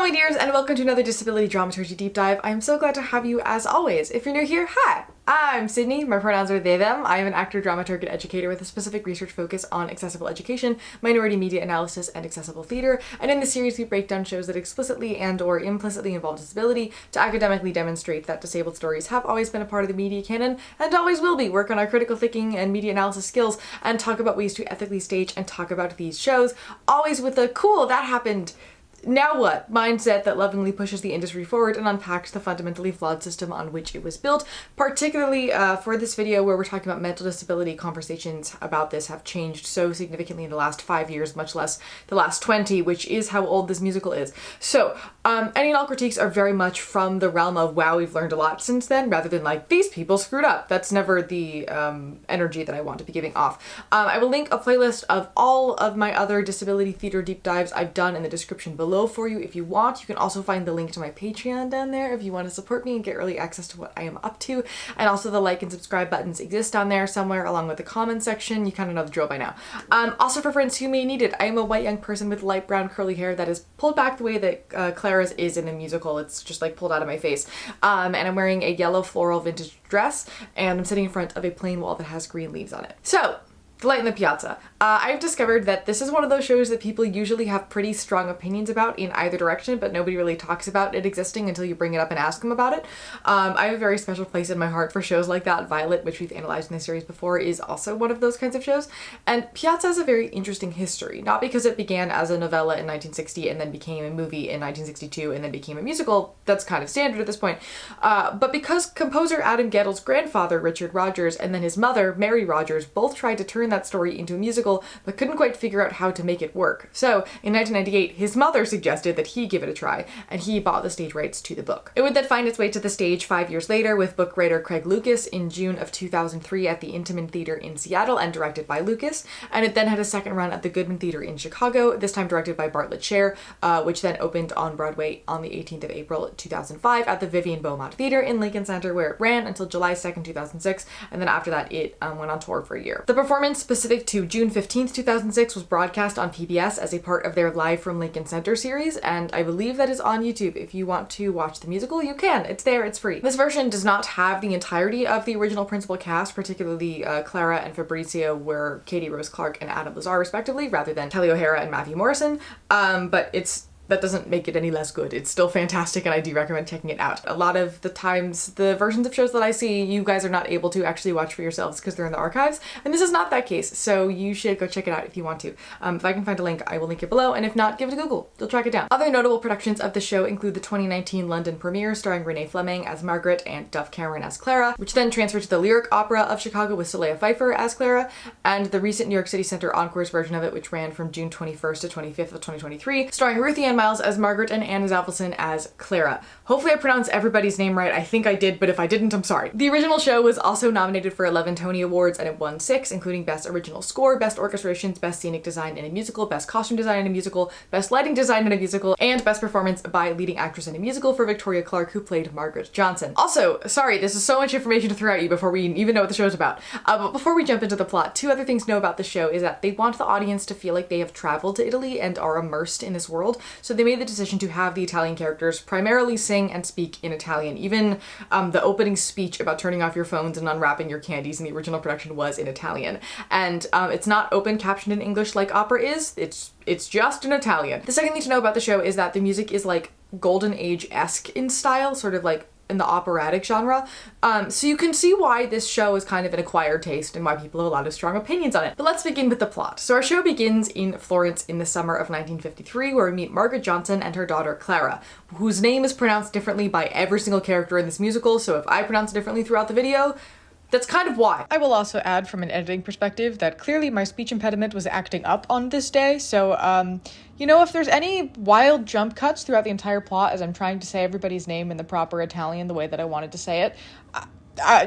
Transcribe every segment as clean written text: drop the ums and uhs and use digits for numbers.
my dears, and welcome to another Disability Dramaturgy Deep Dive. I'm so glad to have you as always. If you're new here, hi! I'm Sydney, my pronouns are they, them. I am an actor, dramaturg, and educator with a specific research focus on accessible education, minority media analysis, and accessible theater, and in this series we break down shows that explicitly and or implicitly involve disability to academically demonstrate that disabled stories have always been a part of the media canon, and always will be, work on our critical thinking and media analysis skills, and talk about ways to ethically stage and talk about these shows, always with a cool, that happened, now what? Mindset that lovingly pushes the industry forward and unpacks the fundamentally flawed system on which it was built. Particularly for this video where we're talking about mental disability, conversations about this have changed so significantly in the last 5 years, much less the last 20, which is how old this musical is. So, any and all critiques are very much from the realm of, wow, we've learned a lot since then, rather than like, these people screwed up. That's never the energy that I want to be giving off. I will link a playlist of all of my other disability theater deep dives I've done in the description below for you if you want. You can also find the link to my Patreon down there if you want to support me and get early access to what I am up to. And also the like and subscribe buttons exist down there somewhere along with the comment section. You kind of know the drill by now. Also for friends who may need it, I am a white young person with light brown curly hair that is pulled back the way that Clara's is in the musical. It's just like pulled out of my face. And I'm wearing a yellow floral vintage dress and I'm sitting in front of a plain wall that has green leaves on it. So, The Light in the Piazza. I've discovered that this is one of those shows that people usually have pretty strong opinions about in either direction, but nobody really talks about it existing until you bring it up and ask them about it. I have a very special place in my heart for shows like that. Violet, which we've analyzed in this series before, is also one of those kinds of shows. And Piazza has a very interesting history, not because it began as a novella in 1960 and then became a movie in 1962 and then became a musical. That's kind of standard at this point. But because composer Adam Guedel's grandfather, Richard Rodgers, and then his mother, Mary Rodgers, both tried to turn that story into a musical but couldn't quite figure out how to make it work. So in 1998, his mother suggested that he give it a try, and he bought the stage rights to the book. It would then find its way to the stage 5 years later with book writer Craig Lucas in June of 2003 at the Intiman Theater in Seattle and directed by Lucas, and it then had a second run at the Goodman Theater in Chicago, this time directed by Bartlett Sher, which then opened on Broadway on the 18th of April 2005 at the Vivian Beaumont Theater in Lincoln Center, where it ran until July 2nd, 2006, and then after that it went on tour for a year. The performance specific to June 15th, 2006 was broadcast on PBS as a part of their Live from Lincoln Center series, and I believe that is on YouTube. If you want to watch the musical, you can. It's there, it's free. This version does not have the entirety of the original principal cast, particularly Clara and Fabrizio were Katie Rose Clark and Adam Lazar respectively, rather than Kelly O'Hara and Matthew Morrison, but that doesn't make it any less good. It's still fantastic and I do recommend checking it out. A lot of the times, the versions of shows that I see, you guys are not able to actually watch for yourselves because they're in the archives, and this is not that case, so you should go check it out if you want to. If I can find a link, I will link it below, and if not, give it a Google. You'll track it down. Other notable productions of the show include the 2019 London premiere starring Renee Fleming as Margaret and Duff Cameron as Clara, which then transferred to the Lyric Opera of Chicago with Saleha Pfeiffer as Clara, and the recent New York City Center Encores version of it, which ran from June 21st to 25th of 2023, starring Ruthie Ann Miles as Margaret and Anna Zavelson as Clara. Hopefully I pronounced everybody's name right. I think I did, but if I didn't, I'm sorry. The original show was also nominated for 11 Tony Awards and it won 6, including Best Original Score, Best Orchestrations, Best Scenic Design in a Musical, Best Costume Design in a Musical, Best Lighting Design in a Musical, and Best Performance by Leading Actress in a Musical for Victoria Clark, who played Margaret Johnson. Also, sorry, this is so much information to throw at you before we even know what the show's about. But before we jump into the plot, 2 other things to know about the show is that they want the audience to feel like they have traveled to Italy and are immersed in this world, so they made the decision to have the Italian characters primarily sing and speak in Italian. Even the opening speech about turning off your phones and unwrapping your candies in the original production was in Italian. And it's not open captioned in English like opera is, it's just in Italian. The second thing to know about the show is that the music is like Golden Age-esque in style, sort of like in the operatic genre, so you can see why this show is kind of an acquired taste and why people have a lot of strong opinions on it. But let's begin with the plot. So our show begins in Florence in the summer of 1953, where we meet Margaret Johnson and her daughter Clara, whose name is pronounced differently by every single character in this musical, so if I pronounce it differently throughout the video, that's kind of why. I will also add from an editing perspective that clearly my speech impediment was acting up on this day, so you know, if there's any wild jump cuts throughout the entire plot as I'm trying to say everybody's name in the proper Italian the way that I wanted to say it,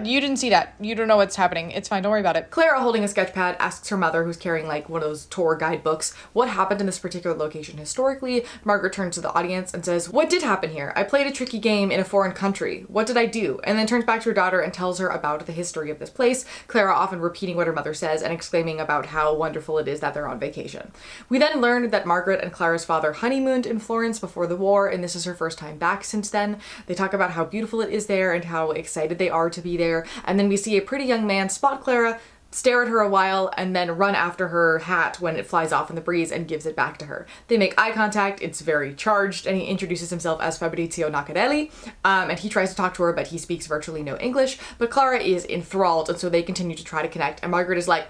You didn't see that. You don't know what's happening. It's fine. Don't worry about it. Clara, holding a sketch pad, asks her mother, who's carrying like one of those tour guide books, what happened in this particular location historically. Margaret turns to the audience and says, what did happen here? I played a tricky game in a foreign country. What did I do? And then turns back to her daughter and tells her about the history of this place, Clara often repeating what her mother says and exclaiming about how wonderful it is that they're on vacation. We then learned that Margaret and Clara's father honeymooned in Florence before the war, and this is her first time back since then. They talk about how beautiful it is there and how excited they are to be there, and then we see a pretty young man spot Clara, stare at her a while, and then run after her hat when it flies off in the breeze and gives it back to her. They make eye contact, it's very charged, and he introduces himself as Fabrizio Naccarelli, and he tries to talk to her, but he speaks virtually no English, but Clara is enthralled, and so they continue to try to connect, and Margaret is like,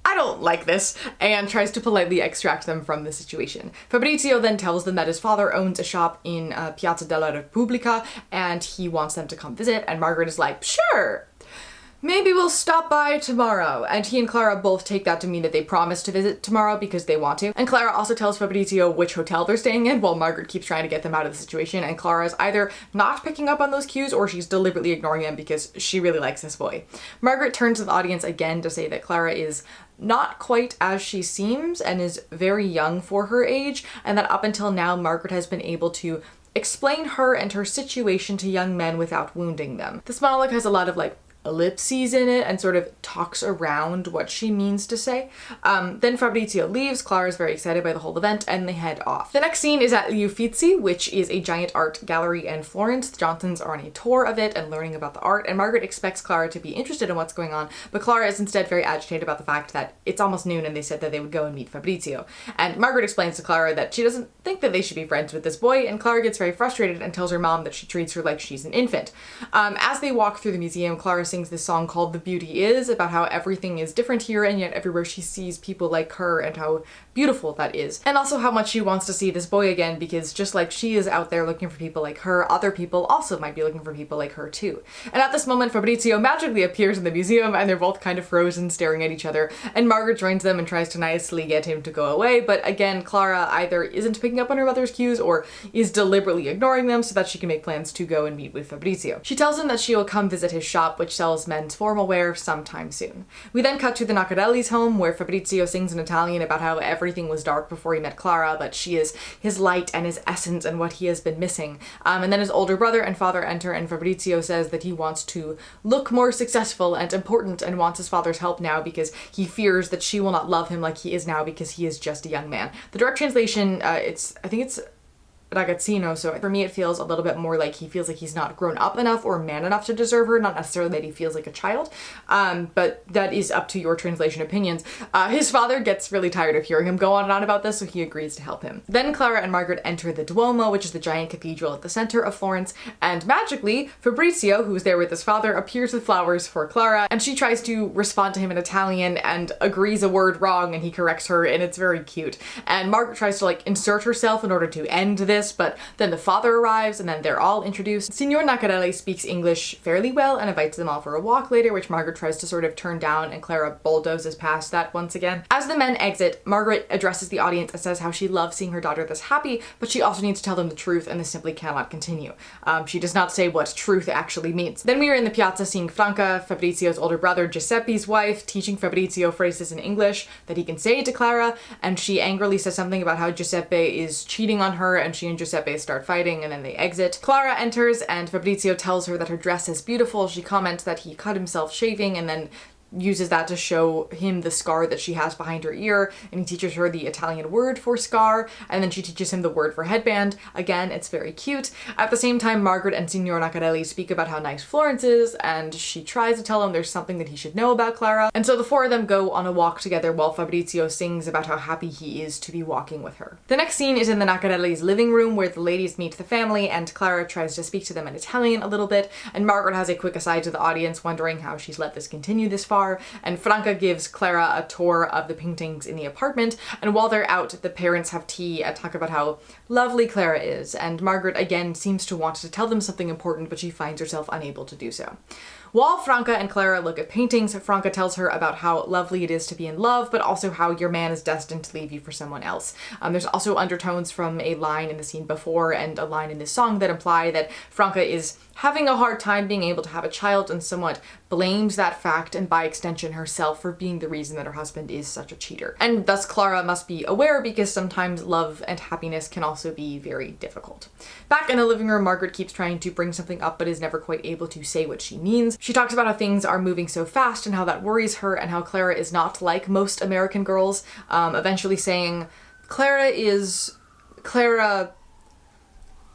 I don't like this, and tries to politely extract them from the situation. Fabrizio then tells them that his father owns a shop in Piazza della Repubblica, and he wants them to come visit, and Margaret is like, sure! Maybe we'll stop by tomorrow. And he and Clara both take that to mean that they promise to visit tomorrow because they want to. And Clara also tells Fabrizio which hotel they're staying in while Margaret keeps trying to get them out of the situation, and Clara is either not picking up on those cues or she's deliberately ignoring them because she really likes this boy. Margaret turns to the audience again to say that Clara is not quite as she seems and is very young for her age, and that up until now Margaret has been able to explain her and her situation to young men without wounding them. This monologue has a lot of like ellipses in it and sort of talks around what she means to say. Then Fabrizio leaves, Clara's very excited by the whole event, and they head off. The next scene is at Gli Uffizi, which is a giant art gallery in Florence. The Johnsons are on a tour of it and learning about the art, and Margaret expects Clara to be interested in what's going on, but Clara is instead very agitated about the fact that it's almost noon and they said that they would go and meet Fabrizio. And Margaret explains to Clara that she doesn't think that they should be friends with this boy, and Clara gets very frustrated and tells her mom that she treats her like she's an infant. As they walk through the museum, Clara sings this song called The Beauty Is, about how everything is different here and yet everywhere she sees people like her and how beautiful that is. And also how much she wants to see this boy again because just like she is out there looking for people like her, other people also might be looking for people like her too. And at this moment Fabrizio magically appears in the museum and they're both kind of frozen staring at each other, and Margaret joins them and tries to nicely get him to go away, but again Clara either isn't picking up on her mother's cues or is deliberately ignoring them so that she can make plans to go and meet with Fabrizio. She tells him that she will come visit his shop, which sells men's formal wear, sometime soon. We then cut to the Naccarelli's home where Fabrizio sings in Italian about how everything was dark before he met Clara, but she is his light and his essence and what he has been missing. And then his older brother and father enter, and Fabrizio says that he wants to look more successful and important and wants his father's help now because he fears that she will not love him like he is now because he is just a young man. The direct translation, I think it's ragazzino, so for me it feels a little bit more like he feels like he's not grown up enough or man enough to deserve her, not necessarily that he feels like a child, but that is up to your translation opinions. His father gets really tired of hearing him go on and on about this, so he agrees to help him. Then Clara and Margaret enter the Duomo, which is the giant cathedral at the center of Florence, and magically Fabrizio, who's there with his father, appears with flowers for Clara, and she tries to respond to him in Italian and agrees a word wrong and he corrects her, and it's very cute. And Margaret tries to like insert herself in order to end this, but then the father arrives and then they're all introduced. Signor Naccarelli speaks English fairly well and invites them all for a walk later, which Margaret tries to sort of turn down, and Clara bulldozes past that once again. As the men exit, Margaret addresses the audience and says how she loves seeing her daughter this happy, but she also needs to tell them the truth and this simply cannot continue. She does not say what truth actually means. Then we are in the piazza seeing Franca, Fabrizio's older brother, Giuseppe's wife, teaching Fabrizio phrases in English that he can say to Clara, and she angrily says something about how Giuseppe is cheating on her, and she and Giuseppe start fighting and then they exit. Clara enters and Fabrizio tells her that her dress is beautiful. She comments that he cut himself shaving and then uses that to show him the scar that she has behind her ear, and he teaches her the Italian word for scar, and then she teaches him the word for headband. Again, it's very cute. At the same time, Margaret and Signor Naccarelli speak about how nice Florence is, and she tries to tell him there's something that he should know about Clara, and so the four of them go on a walk together while Fabrizio sings about how happy he is to be walking with her. The next scene is in the Naccarelli's living room where the ladies meet the family, and Clara tries to speak to them in Italian a little bit, and Margaret has a quick aside to the audience wondering how she's let this continue this far. And Franca gives Clara a tour of the paintings in the apartment, and while they're out, the parents have tea and talk about how lovely Clara is, and Margaret again seems to want to tell them something important, but she finds herself unable to do so. While Franca and Clara look at paintings, Franca tells her about how lovely it is to be in love, but also how your man is destined to leave you for someone else. There's also undertones from a line in the scene before and a line in this song that imply that Franca is having a hard time being able to have a child and somewhat blames that fact and by extension herself for being the reason that her husband is such a cheater. And thus Clara must be aware because sometimes love and happiness can also be very difficult. Back in the living room, Margaret keeps trying to bring something up but is never quite able to say what she means. She talks about how things are moving so fast and how that worries her and how Clara is not like most American girls, eventually saying, Clara is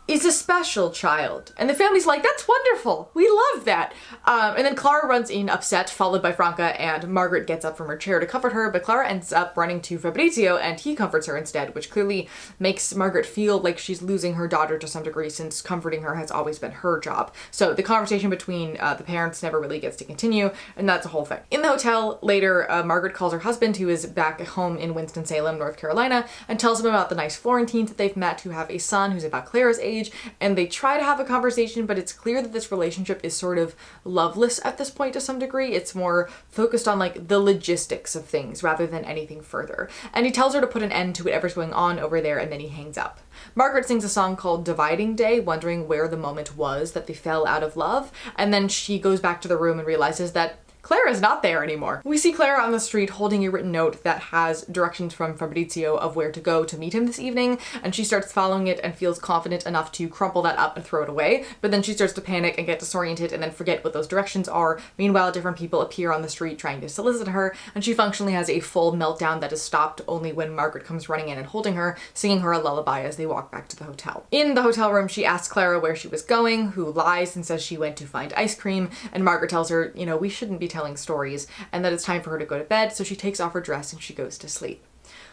a special child. And the family's like, that's wonderful. We love that. And then Clara runs in upset, followed by Franca, and Margaret gets up from her chair to comfort her, but Clara ends up running to Fabrizio and he comforts her instead, which clearly makes Margaret feel like she's losing her daughter to some degree since comforting her has always been her job. So the conversation between the parents never really gets to continue, and that's a whole thing. In the hotel later, Margaret calls her husband, who is back at home in Winston-Salem, North Carolina, and tells him about the nice Florentines that they've met who have a son who's about Clara's age, and they try to have a conversation, but it's clear that this relationship is sort of loveless at this point to some degree. It's more focused on like the logistics of things rather than anything further. And he tells her to put an end to whatever's going on over there, and then he hangs up. Margaret sings a song called Dividing Day, wondering where the moment was that they fell out of love, and then she goes back to the room and realizes that Clara's not there anymore. We see Clara on the street holding a written note that has directions from Fabrizio of where to go to meet him this evening, and she starts following it and feels confident enough to crumple that up and throw it away, but then she starts to panic and get disoriented and then forget what those directions are. Meanwhile, different people appear on the street trying to solicit her, and she functionally has a full meltdown that is stopped only when Margaret comes running in and holding her, singing her a lullaby as they walk back to the hotel. In the hotel room, she asks Clara where she was going, who lies and says she went to find ice cream, and Margaret tells her, you know, we shouldn't be telling stories, and that it's time for her to go to bed, so she takes off her dress and she goes to sleep.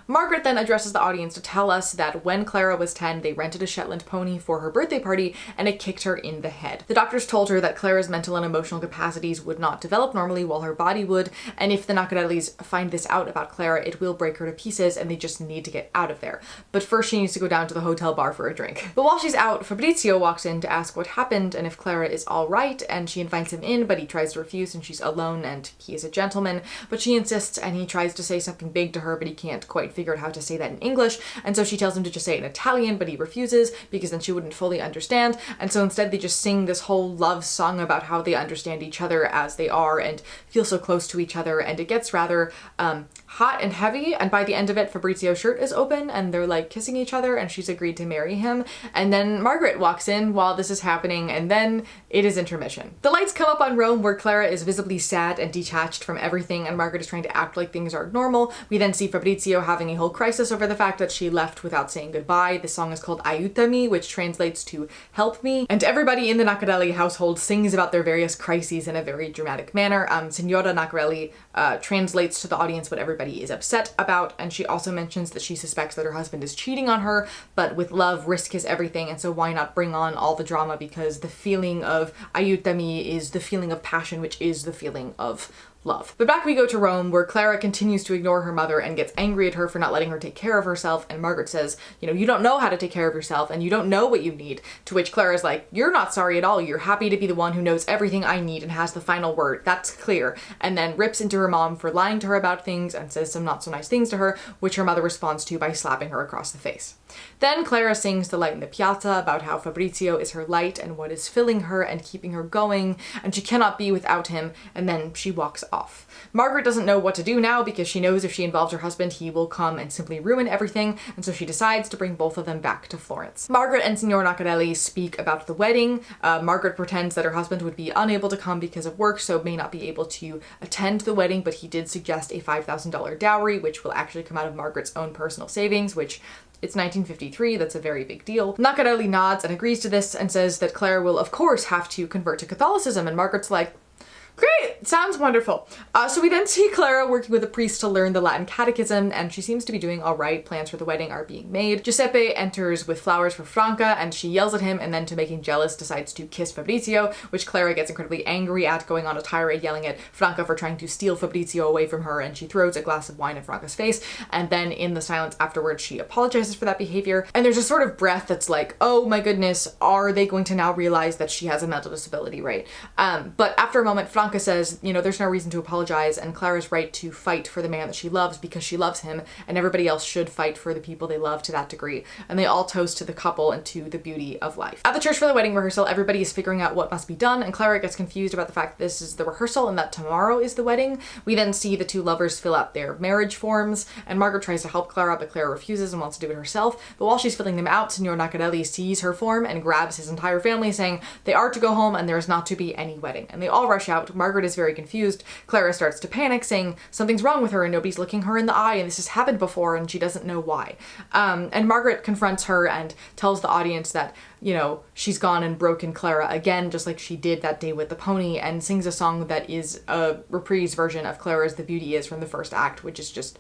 Margaret then addresses the audience to tell us that when Clara was 10, they rented a Shetland pony for her birthday party and it kicked her in the head. The doctors told her that Clara's mental and emotional capacities would not develop normally while her body would, and if the Naccarellis find this out about Clara, it will break her to pieces and they just need to get out of there. But first she needs to go down to the hotel bar for a drink. But while she's out, Fabrizio walks in to ask what happened and if Clara is all right, and she invites him in, but he tries to refuse and she's alone and he is a gentleman, but she insists and he tries to say something big to her, but he can't quite figure out how to say that in English, and so she tells him to just say it in Italian, but he refuses because then she wouldn't fully understand, and so instead they just sing this whole love song about how they understand each other as they are and feel so close to each other, and it gets rather hot and heavy, and by the end of it Fabrizio's shirt is open and they're like kissing each other and she's agreed to marry him, and then Margaret walks in while this is happening, and then it is intermission. The lights come up on Rome where Clara is visibly sad and detached from everything and Margaret is trying to act like things are normal. We then see Fabrizio having a whole crisis over the fact that she left without saying goodbye. The song is called Aiutami, which translates to help me, and everybody in the Naccarelli household sings about their various crises in a very dramatic manner. Signora Naccarelli translates to the audience what everybody is upset about, and she also mentions that she suspects that her husband is cheating on her, but with love, risk is everything, and so why not bring on all the drama, because the feeling of Aiutami is the feeling of passion, which is the feeling of love. But back we go to Rome, where Clara continues to ignore her mother and gets angry at her for not letting her take care of herself, and Margaret says, you know, you don't know how to take care of yourself and you don't know what you need, to which Clara's like, you're not sorry at all, you're happy to be the one who knows everything I need and has the final word, that's clear, and then rips into her mom for lying to her about things and says some not so nice things to her, which her mother responds to by slapping her across the face. Then Clara sings The Light in the Piazza about how Fabrizio is her light and what is filling her and keeping her going, and she cannot be without him, and then she walks off. Margaret doesn't know what to do now because she knows if she involves her husband, he will come and simply ruin everything, and so she decides to bring both of them back to Florence. Margaret and Signor Naccarelli speak about the wedding. Margaret pretends that her husband would be unable to come because of work, so may not be able to attend the wedding, but he did suggest a $5,000 dowry, which will actually come out of Margaret's own personal savings, which it's 1953, that's a very big deal. Naccarelli nods and agrees to this and says that Clara will of course have to convert to Catholicism, and Margaret's like, Great! Sounds wonderful. So we then see Clara working with a priest to learn the Latin catechism, and she seems to be doing all right. Plans for the wedding are being made. Giuseppe enters with flowers for Franca, and she yells at him, and then to make him jealous, decides to kiss Fabrizio, which Clara gets incredibly angry at, going on a tirade yelling at Franca for trying to steal Fabrizio away from her, and she throws a glass of wine in Franca's face, and then in the silence afterwards, she apologizes for that behavior. And there's a sort of breath that's like, oh my goodness, are they going to now realize that she has a mental disability, right? But after a moment, Franca says, you know, there's no reason to apologize, and Clara's right to fight for the man that she loves because she loves him, and everybody else should fight for the people they love to that degree. And they all toast to the couple and to the beauty of life. At the church for the wedding rehearsal, everybody is figuring out what must be done, and Clara gets confused about the fact that this is the rehearsal and that tomorrow is the wedding. We then see the two lovers fill out their marriage forms, and Margaret tries to help Clara, but Clara refuses and wants to do it herself. But while she's filling them out, Signor Naccarelli sees her form and grabs his entire family, saying they are to go home and there is not to be any wedding. And they all rush out. Margaret is very confused. Clara starts to panic, saying something's wrong with her and nobody's looking her in the eye and this has happened before and she doesn't know why. And Margaret confronts her and tells the audience that, you know, she's gone and broken Clara again, just like she did that day with the pony, and sings a song that is a reprise version of Clara's The Beauty Is from the first act, which is just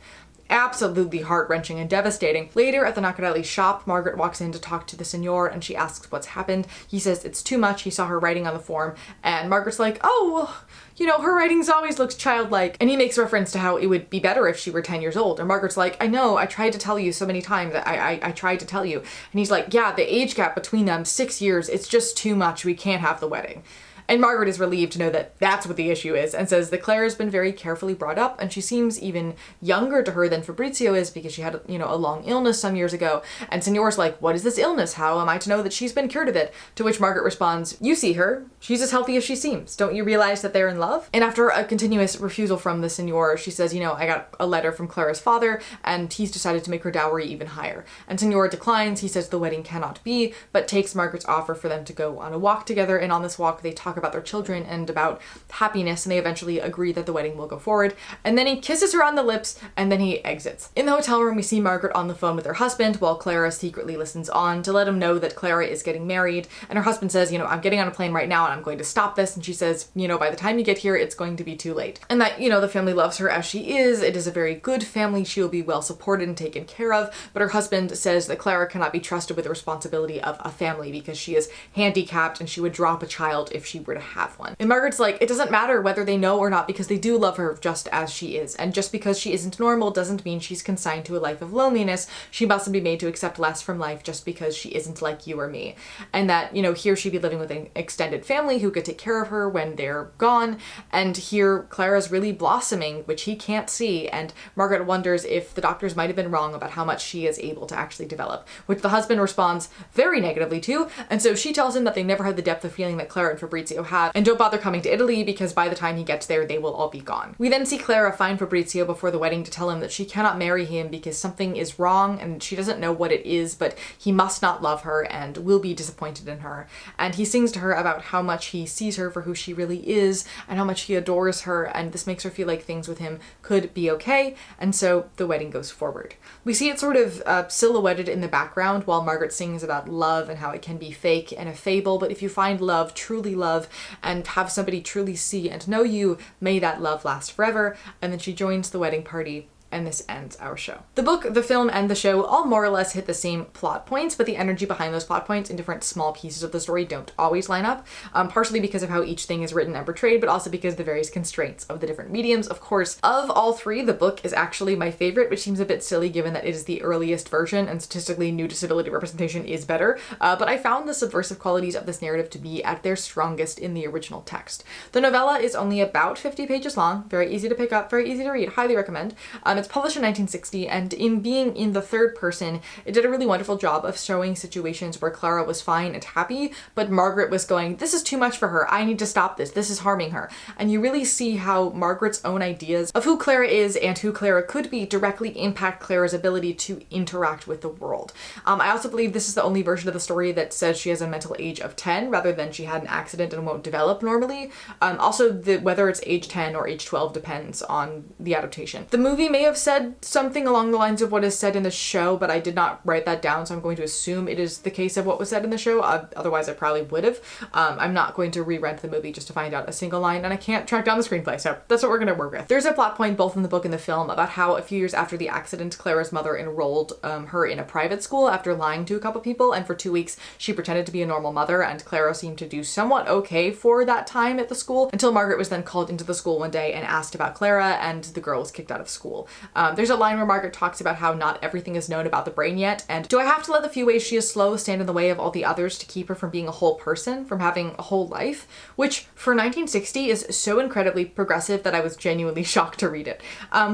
absolutely heart-wrenching and devastating. Later at the Naccarelli shop, Margaret walks in to talk to the Signor and she asks what's happened. He says it's too much. He saw her writing on the form, and Margaret's like, oh, well, you know, her writings always looks childlike. And he makes reference to how it would be better if she were 10 years old. And Margaret's like, I know, I tried to tell you so many times. I tried to tell you. And he's like, yeah, the age gap between them, 6 years, it's just too much. We can't have the wedding. And Margaret is relieved to know that that's what the issue is, and says that Clara's been very carefully brought up, and she seems even younger to her than Fabrizio is because she had, you know, a long illness some years ago. And Signor's like, what is this illness? How am I to know that she's been cured of it? To which Margaret responds, you see her. She's as healthy as she seems. Don't you realize that they're in love? And after a continuous refusal from the Signor, she says, you know, I got a letter from Clara's father, and he's decided to make her dowry even higher. And Signor declines. He says the wedding cannot be, but takes Margaret's offer for them to go on a walk together, and on this walk they talk about their children and about happiness, and they eventually agree that the wedding will go forward. And then he kisses her on the lips, and then he exits. In the hotel room, we see Margaret on the phone with her husband while Clara secretly listens on to let him know that Clara is getting married. And her husband says, you know, I'm getting on a plane right now and I'm going to stop this. And she says, you know, by the time you get here, it's going to be too late. And that, you know, the family loves her as she is. It is a very good family. She will be well supported and taken care of. But her husband says that Clara cannot be trusted with the responsibility of a family because she is handicapped and she would drop a child if she were to have one. And Margaret's like, it doesn't matter whether they know or not because they do love her just as she is. And just because she isn't normal doesn't mean she's consigned to a life of loneliness. She mustn't be made to accept less from life just because she isn't like you or me. And that, you know, here she'd be living with an extended family who could take care of her when they're gone. And here Clara's really blossoming, which he can't see. And Margaret wonders if the doctors might have been wrong about how much she is able to actually develop, which the husband responds very negatively to. And so she tells him that they never had the depth of feeling that Clara and Fabrizio have, and don't bother coming to Italy because by the time he gets there, they will all be gone. We then see Clara find Fabrizio before the wedding to tell him that she cannot marry him because something is wrong and she doesn't know what it is, but he must not love her and will be disappointed in her. And he sings to her about how much he sees her for who she really is and how much he adores her, and this makes her feel like things with him could be okay, and so the wedding goes forward. We see it sort of silhouetted in the background while Margaret sings about love and how it can be fake and a fable, but if you find love, truly love, and have somebody truly see and know you, may that love last forever. And then she joins the wedding party, and this ends our show. The book, the film, and the show all more or less hit the same plot points, but the energy behind those plot points in different small pieces of the story don't always line up, partially because of how each thing is written and portrayed, but also because of the various constraints of the different mediums. Of course, of all three, the book is actually my favorite, which seems a bit silly given that it is the earliest version and statistically new disability representation is better, but I found the subversive qualities of this narrative to be at their strongest in the original text. The novella is only about 50 pages long, very easy to pick up, very easy to read, highly recommend. It's published in 1960, and in being in the third person, it did a really wonderful job of showing situations where Clara was fine and happy, but Margaret was going, this is too much for her, I need to stop this is harming her. And you really see how Margaret's own ideas of who Clara is and who Clara could be directly impact Clara's ability to interact with the world. I also believe this is the only version of the story that says she has a mental age of 10 rather than she had an accident and won't develop normally. Also, whether it's age 10 or age 12 depends on the adaptation. The movie may have have said something along the lines of what is said in the show, but I did not write that down, so I'm going to assume it is the case of what was said in the show. Otherwise, I probably would have. I'm not going to re-rent the movie just to find out a single line, and I can't track down the screenplay, so that's what we're going to work with. There's a plot point both in the book and the film about how a few years after the accident, Clara's mother enrolled her in a private school after lying to a couple people, and for 2 weeks she pretended to be a normal mother, and Clara seemed to do somewhat okay for that time at the school, until Margaret was then called into the school one day and asked about Clara, and the girl was kicked out of school. There's a line where Margaret talks about how not everything is known about the brain yet, and do I have to let the few ways she is slow stand in the way of all the others to keep her from being a whole person, from having a whole life? Which, for 1960, is so incredibly progressive that I was genuinely shocked to read it.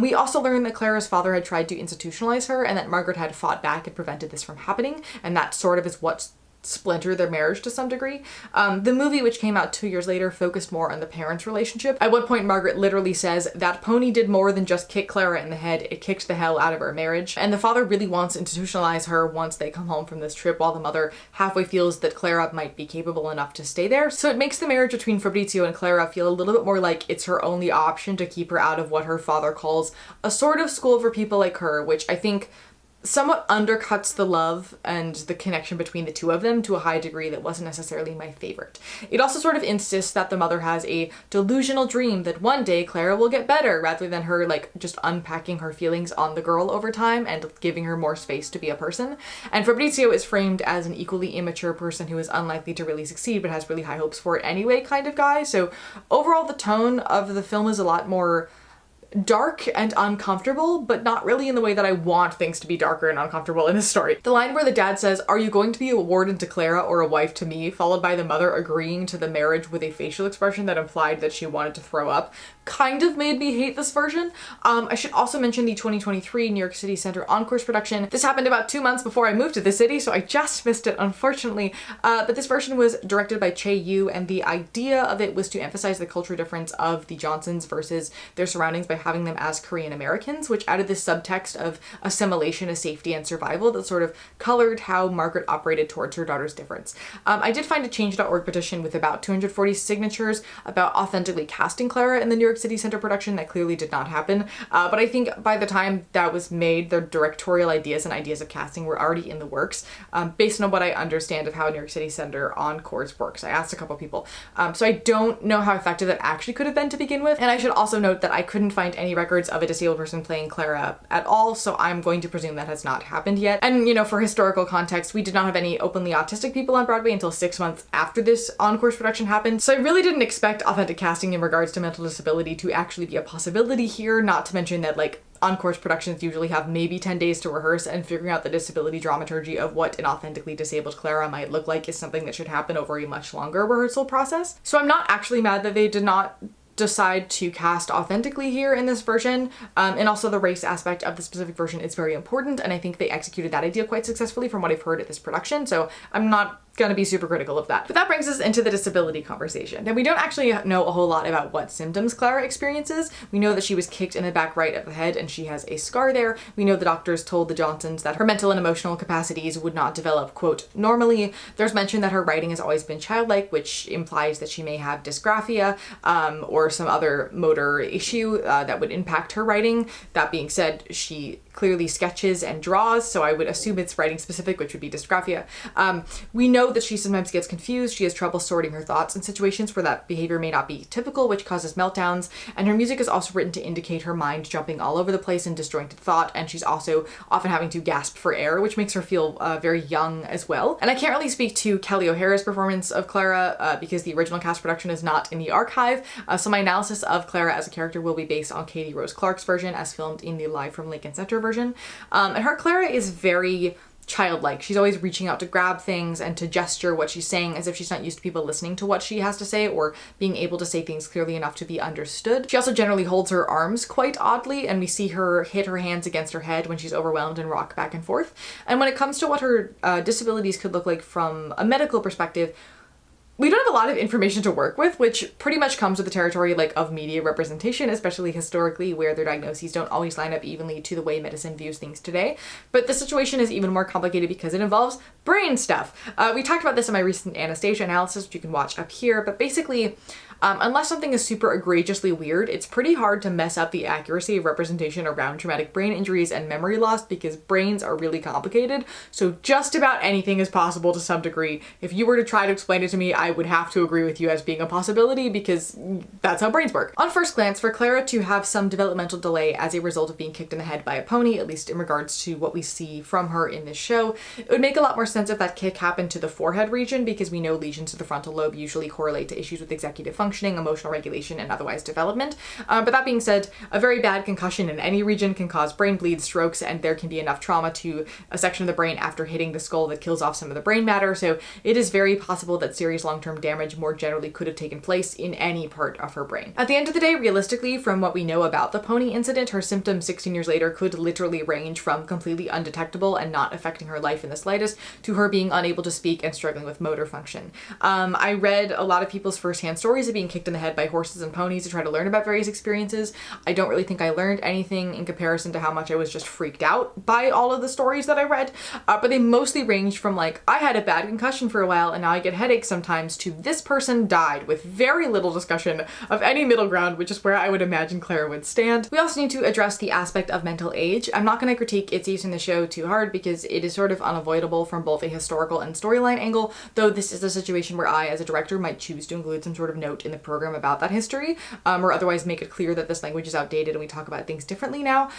We also learned that Clara's father had tried to institutionalize her, and that Margaret had fought back and prevented this from happening, and that sort of is what splinter their marriage to some degree. The movie, which came out 2 years later, focused more on the parents' relationship. At one point, Margaret literally says, "That pony did more than just kick Clara in the head, it kicked the hell out of our marriage." And the father really wants to institutionalize her once they come home from this trip, while the mother halfway feels that Clara might be capable enough to stay there. So it makes the marriage between Fabrizio and Clara feel a little bit more like it's her only option to keep her out of what her father calls a sort of school for people like her, which I think somewhat undercuts the love and the connection between the two of them to a high degree that wasn't necessarily my favorite. It also sort of insists that the mother has a delusional dream that one day Clara will get better, rather than her like just unpacking her feelings on the girl over time and giving her more space to be a person. And Fabrizio is framed as an equally immature person who is unlikely to really succeed but has really high hopes for it anyway kind of guy. So overall the tone of the film is a lot more dark and uncomfortable, but not really in the way that I want things to be darker and uncomfortable in this story. The line where the dad says, "Are you going to be a warden to Clara or a wife to me?" followed by the mother agreeing to the marriage with a facial expression that implied that she wanted to throw up, kind of made me hate this version. I should also mention the 2023 New York City Center Encores production. This happened about 2 months before I moved to the city, so I just missed it, unfortunately. But this version was directed by Che Yu, and the idea of it was to emphasize the cultural difference of the Johnsons versus their surroundings by having them as Korean Americans, which added this subtext of assimilation as safety and survival that sort of colored how Margaret operated towards her daughter's difference. I did find a Change.org petition with about 240 signatures about authentically casting Clara in the New York City Center production. That clearly did not happen, but I think by the time that was made, the directorial ideas and ideas of casting were already in the works, based on what I understand of how New York City Center Encores works. I asked a couple people, so I don't know how effective that actually could have been to begin with, and I should also note that I couldn't find any records of a disabled person playing Clara at all, so I'm going to presume that has not happened yet. And, you know, for historical context, we did not have any openly autistic people on Broadway until 6 months after this Encores production happened, so I really didn't expect authentic casting in regards to mental disability to actually be a possibility here, not to mention that, like, Encores productions usually have maybe 10 days to rehearse, and figuring out the disability dramaturgy of what an authentically disabled Clara might look like is something that should happen over a much longer rehearsal process. So I'm not actually mad that they did not decide to cast authentically here in this version, and also the race aspect of the specific version is very important, and I think they executed that idea quite successfully from what I've heard at this production, so I'm not gonna be super critical of that. But that brings us into the disability conversation. And we don't actually know a whole lot about what symptoms Clara experiences. We know that she was kicked in the back right of the head and she has a scar there. We know the doctors told the Johnsons that her mental and emotional capacities would not develop, quote, normally. There's mention that her writing has always been childlike, which implies that she may have dysgraphia, or some other motor issue that would impact her writing. That being said, she clearly sketches and draws, so I would assume it's writing specific, which would be dysgraphia. We know that she sometimes gets confused. She has trouble sorting her thoughts in situations where that behavior may not be typical, which causes meltdowns. And her music is also written to indicate her mind jumping all over the place in disjointed thought, and she's also often having to gasp for air, which makes her feel very young as well. And I can't really speak to Kelly O'Hara's performance of Clara because the original cast production is not in the archive, so my analysis of Clara as a character will be based on Katie Rose Clark's version as filmed in the Live from Lincoln Center version. And her Clara is very childlike. She's always reaching out to grab things and to gesture what she's saying as if she's not used to people listening to what she has to say or being able to say things clearly enough to be understood. She also generally holds her arms quite oddly, and we see her hit her hands against her head when she's overwhelmed and rock back and forth. And when it comes to what her disabilities could look like from a medical perspective, we don't have a lot of information to work with, which pretty much comes with the territory like of media representation, especially historically, where their diagnoses don't always line up evenly to the way medicine views things today. But the situation is even more complicated because it involves brain stuff. We talked about this in my recent Anastasia analysis, which you can watch up here, but basically, unless something is super egregiously weird, it's pretty hard to mess up the accuracy of representation around traumatic brain injuries and memory loss because brains are really complicated. So just about anything is possible to some degree. If you were to try to explain it to me, I would have to agree with you as being a possibility because that's how brains work. On first glance, for Clara to have some developmental delay as a result of being kicked in the head by a pony, at least in regards to what we see from her in this show, it would make a lot more sense if that kick happened to the forehead region because we know lesions to the frontal lobe usually correlate to issues with executive functioning, emotional regulation, and otherwise development. But that being said, a very bad concussion in any region can cause brain bleeds, strokes, and there can be enough trauma to a section of the brain after hitting the skull that kills off some of the brain matter. So it is very possible that serious long-term damage more generally could have taken place in any part of her brain. At the end of the day, realistically, from what we know about the pony incident, her symptoms 16 years later could literally range from completely undetectable and not affecting her life in the slightest to her being unable to speak and struggling with motor function. I read a lot of people's firsthand stories of being kicked in the head by horses and ponies to try to learn about various experiences. I don't really think I learned anything in comparison to how much I was just freaked out by all of the stories that I read, but they mostly range from like, I had a bad concussion for a while and now I get headaches sometimes, to this person died, with very little discussion of any middle ground, which is where I would imagine Clara would stand. We also need to address the aspect of mental age. I'm not going to critique its use in the show too hard because it is sort of unavoidable from both a historical and storyline angle, though this is a situation where I, as a director, might choose to include some sort of note in the program about that history, or otherwise make it clear that this language is outdated and we talk about things differently now,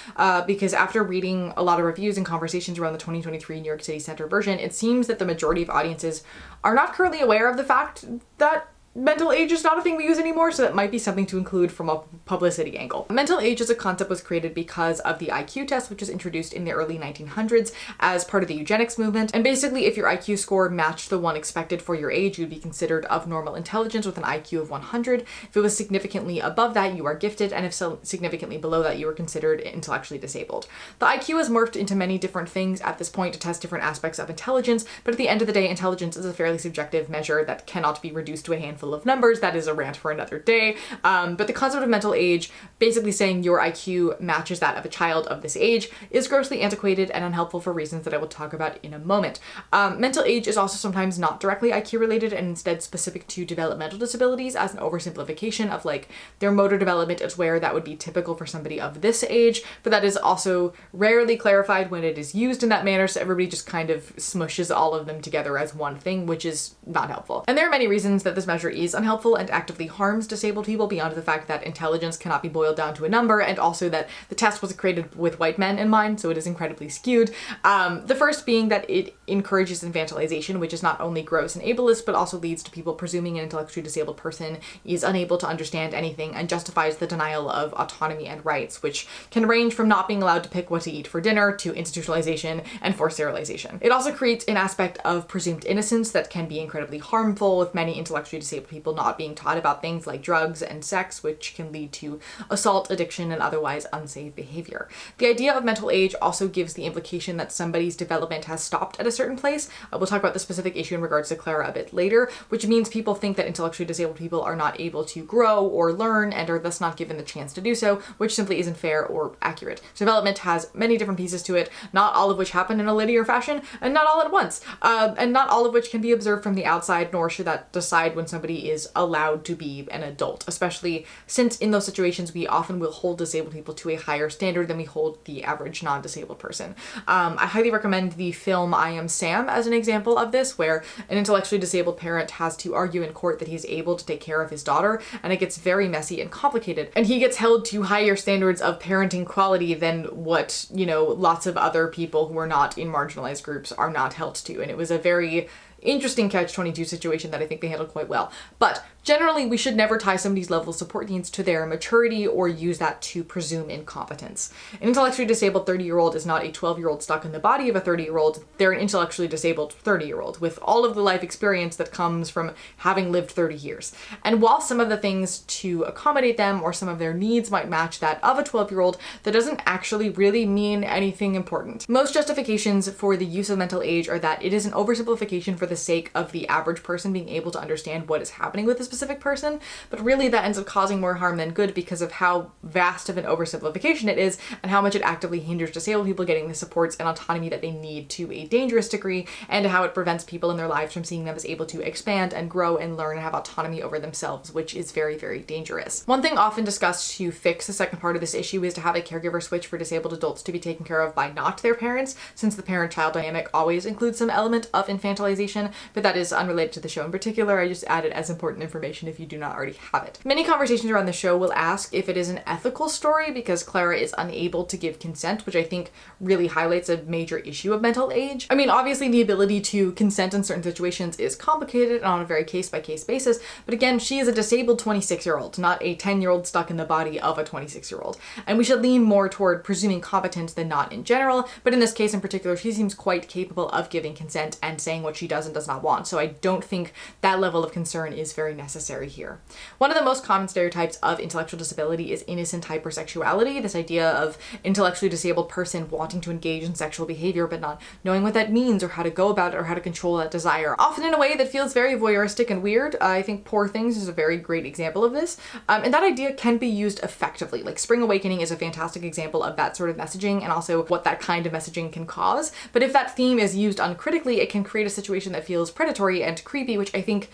because after reading a lot of reviews and conversations around the 2023 New York City Center version, it seems that the majority of audiences are not currently aware of the fact that mental age is not a thing we use anymore, so that might be something to include from a publicity angle. Mental age as a concept was created because of the IQ test, which was introduced in the early 1900s as part of the eugenics movement. And basically, if your IQ score matched the one expected for your age, you'd be considered of normal intelligence with an IQ of 100. If it was significantly above that, you are gifted, and if so significantly below that, you were considered intellectually disabled. The IQ has morphed into many different things at this point to test different aspects of intelligence, but at the end of the day, intelligence is a fairly subjective measure that cannot be reduced to a handful of numbers. That is a rant for another day. But the concept of mental age, basically saying your IQ matches that of a child of this age, is grossly antiquated and unhelpful for reasons that I will talk about in a moment. Mental age is also sometimes not directly IQ related and instead specific to developmental disabilities, as an oversimplification of like their motor development is where that would be typical for somebody of this age, but that is also rarely clarified when it is used in that manner, so everybody just kind of smushes all of them together as one thing, which is not helpful. And there are many reasons that this measure is unhelpful and actively harms disabled people beyond the fact that intelligence cannot be boiled down to a number, and also that the test was created with white men in mind, so it is incredibly skewed. The first being that it encourages infantilization, which is not only gross and ableist, but also leads to people presuming an intellectually disabled person is unable to understand anything and justifies the denial of autonomy and rights, which can range from not being allowed to pick what to eat for dinner to institutionalization and forced sterilization. It also creates an aspect of presumed innocence that can be incredibly harmful, with many intellectually disabled people not being taught about things like drugs and sex, which can lead to assault, addiction, and otherwise unsafe behavior. The idea of mental age also gives the implication that somebody's development has stopped at a certain place. We'll talk about the specific issue in regards to Clara a bit later, which means people think that intellectually disabled people are not able to grow or learn and are thus not given the chance to do so, which simply isn't fair or accurate. So development has many different pieces to it, not all of which happen in a linear fashion, and not all at once, and not all of which can be observed from the outside, nor should that decide when somebody is allowed to be an adult, especially since in those situations we often will hold disabled people to a higher standard than we hold the average non-disabled person. I highly recommend the film I Am Sam as an example of this, where an intellectually disabled parent has to argue in court that he's able to take care of his daughter, and it gets very messy and complicated, and he gets held to higher standards of parenting quality than what, you know, lots of other people who are not in marginalized groups are not held to, and it was a very interesting catch-22 situation that I think they handled quite well. But generally, we should never tie somebody's level of support needs to their maturity or use that to presume incompetence. An intellectually disabled 30-year-old is not a 12-year-old stuck in the body of a 30-year-old. They're an intellectually disabled 30-year-old with all of the life experience that comes from having lived 30 years. And while some of the things to accommodate them or some of their needs might match that of a 12-year-old, that doesn't actually really mean anything important. Most justifications for the use of mental age are that it is an oversimplification for the sake of the average person being able to understand what is happening with a specific person, but really that ends up causing more harm than good because of how vast of an oversimplification it is and how much it actively hinders disabled people getting the supports and autonomy that they need to a dangerous degree, and how it prevents people in their lives from seeing them as able to expand and grow and learn and have autonomy over themselves, which is very, very dangerous. One thing often discussed to fix the second part of this issue is to have a caregiver switch for disabled adults to be taken care of by not their parents, since the parent-child dynamic always includes some element of infantilization, but that is unrelated to the show in particular. I just add it as important information if you do not already have it. Many conversations around the show will ask if it is an ethical story because Clara is unable to give consent, which I think really highlights a major issue of mental age. I mean, obviously the ability to consent in certain situations is complicated and on a very case-by-case basis, but again, she is a disabled 26-year-old, not a 10-year-old stuck in the body of a 26-year-old. And we should lean more toward presuming competence than not in general, but in this case in particular, she seems quite capable of giving consent and saying what she does and does not want, so I don't think that level of concern is very necessary here. One of the most common stereotypes of intellectual disability is innocent hypersexuality, this idea of intellectually disabled person wanting to engage in sexual behavior but not knowing what that means or how to go about it or how to control that desire, often in a way that feels very voyeuristic and weird. I think Poor Things is a very great example of this, and that idea can be used effectively. Like Spring Awakening is a fantastic example of that sort of messaging and also what that kind of messaging can cause, but if that theme is used uncritically, it can create a situation that feels predatory and creepy, which I think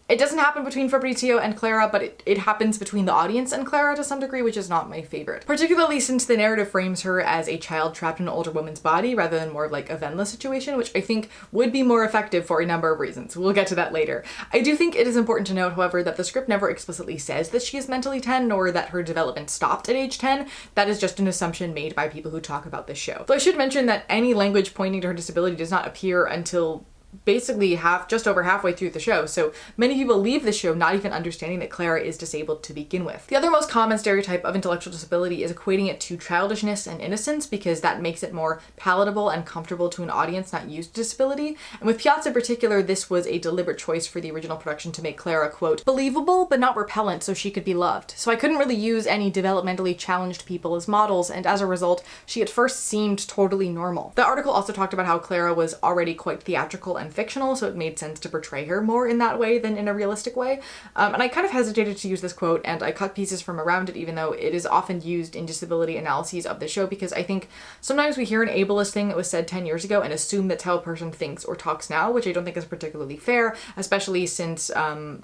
it doesn't happen between Fabrizio and Clara, but it happens between the audience and Clara to some degree, which is not my favorite. Particularly since the narrative frames her as a child trapped in an older woman's body rather than more of like a Venla situation, which I think would be more effective for a number of reasons. We'll get to that later. I do think it is important to note, however, that the script never explicitly says that she is mentally 10 nor that her development stopped at age 10. That is just an assumption made by people who talk about this show. Though I should mention that any language pointing to her disability does not appear until basically just over halfway through the show, so many people leave the show not even understanding that Clara is disabled to begin with. The other most common stereotype of intellectual disability is equating it to childishness and innocence because that makes it more palatable and comfortable to an audience not used to disability, and with Piazza in particular, this was a deliberate choice for the original production to make Clara, quote, believable but not repellent so she could be loved. So I couldn't really use any developmentally challenged people as models, and as a result, she at first seemed totally normal. The article also talked about how Clara was already quite theatrical and fictional, so it made sense to portray her more in that way than in a realistic way. And I kind of hesitated to use this quote, and I cut pieces from around it, even though it is often used in disability analyses of the show, because I think sometimes we hear an ableist thing that was said 10 years ago and assume that's how a person thinks or talks now, which I don't think is particularly fair, especially since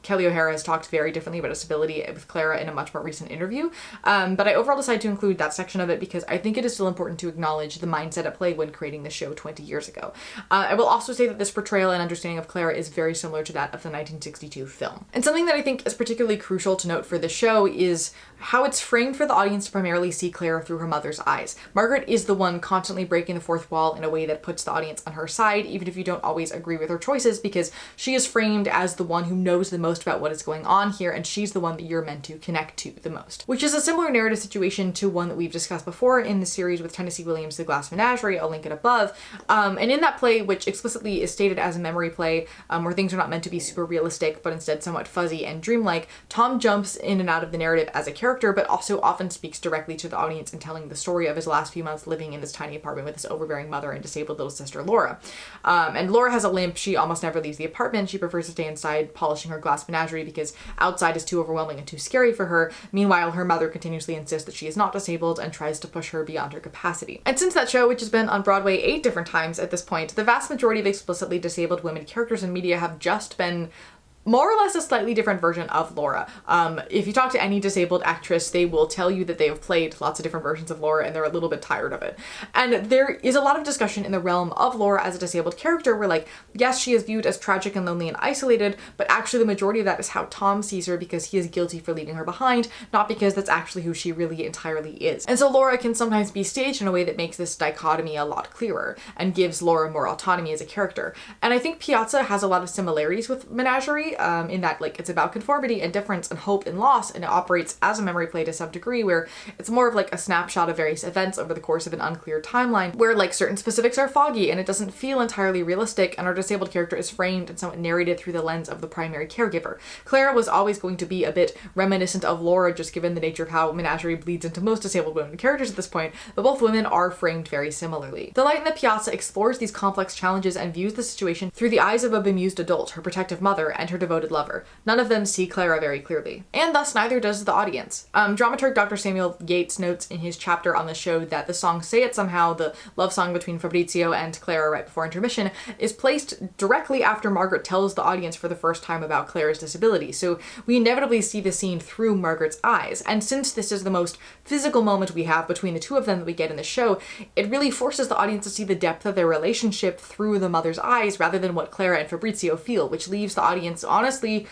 Kelly O'Hara has talked very differently about disability with Clara in a much more recent interview. But I overall decided to include that section of it because I think it is still important to acknowledge the mindset at play when creating the show 20 years ago. I will also say that this portrayal and understanding of Clara is very similar to that of the 1962 film. And something that I think is particularly crucial to note for the show is how it's framed for the audience to primarily see Clara through her mother's eyes. Margaret is the one constantly breaking the fourth wall in a way that puts the audience on her side, even if you don't always agree with her choices, because she is framed as the one who knows the most about what is going on here, and she's the one that you're meant to connect to the most. Which is a similar narrative situation to one that we've discussed before in the series with Tennessee Williams' The Glass Menagerie. I'll link it above. And in that play, which explicitly is stated as a memory play, where things are not meant to be super realistic, but instead somewhat fuzzy and dreamlike, Tom jumps in and out of the narrative as a character, but also often speaks directly to the audience in telling the story of his last few months living in this tiny apartment with his overbearing mother and disabled little sister Laura. And Laura has a limp. She almost never leaves the apartment. She prefers to stay inside polishing her glass menagerie because outside is too overwhelming and too scary for her. Meanwhile, her mother continuously insists that she is not disabled and tries to push her beyond her capacity. And since that show, which has been on Broadway 8 different times at this point, the vast majority of explicitly disabled women characters in media have just been more or less a slightly different version of Laura. If you talk to any disabled actress, they will tell you that they have played lots of different versions of Laura and they're a little bit tired of it. And there is a lot of discussion in the realm of Laura as a disabled character where, like, yes, she is viewed as tragic and lonely and isolated, but actually the majority of that is how Tom sees her because he is guilty for leaving her behind, not because that's actually who she really entirely is. And so Laura can sometimes be staged in a way that makes this dichotomy a lot clearer and gives Laura more autonomy as a character. And I think Piazza has a lot of similarities with Menagerie play, in that like it's about conformity and difference and hope and loss, and it operates as a memory play to some degree, where it's more of like a snapshot of various events over the course of an unclear timeline, where like certain specifics are foggy and it doesn't feel entirely realistic, and our disabled character is framed and somewhat narrated through the lens of the primary caregiver. Clara was always going to be a bit reminiscent of Laura, just given the nature of how Menagerie bleeds into most disabled women characters at this point, but both women are framed very similarly. The Light in the Piazza explores these complex challenges and views the situation through the eyes of a bemused adult, her protective mother, and her devoted lover. None of them see Clara very clearly. And thus neither does the audience. Dramaturg Dr. Samuel Yates notes in his chapter on the show that the song Say It Somehow, the love song between Fabrizio and Clara right before intermission, is placed directly after Margaret tells the audience for the first time about Clara's disability, so we inevitably see the scene through Margaret's eyes. And since this is the most physical moment we have between the two of them that we get in the show, it really forces the audience to see the depth of their relationship through the mother's eyes rather than what Clara and Fabrizio feel, which leaves the audience honestly